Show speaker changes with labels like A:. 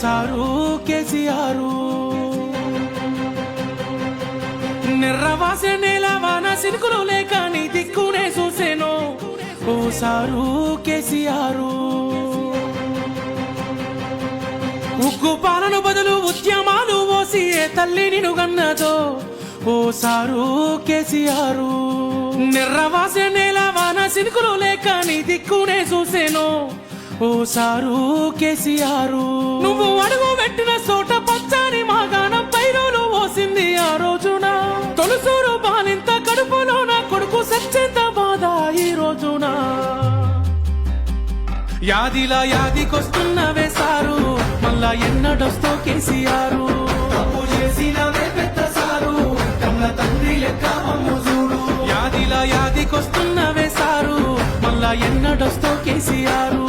A: sir KCR నిర్రవాసే నేల వాన సినుకులు లేక నీ దిక్కునే చూసేను ఓ సారు కేసీఆర్ ఉగ్గు పాలను బదులు ఉద్యమాలు ఓసి ఏ తల్లి నిన్ను గన్నదో ఓ సారు కేసీఆర్ నిర్రవాసే నేల వాన సినుకులు లేక నీ దిక్కునే చూసేను ఓ సారు కేసీఆర్ నువ్వు అడుగు పెట్టిన చోట పచ్చని మాగాణం పైరోలు ఓసింది ఆ రోజున తొలుసూరు బాలింత కడుపులో నా కొడుకు సచ్చేంత బాధ ఈ రోజున యాదిలా యాదికొస్తున్నవే సారు మళ్ళా ఎన్నడొస్తో కేసీఆర్
B: తప్పు చేసినవే పెద్ద సారు కన్న తండ్రి లెక్క మమ్ము చూడు
A: యాదిలా యాదికొస్తున్నవే సారు మళ్ళా ఎన్నడొస్తో కేసీఆర్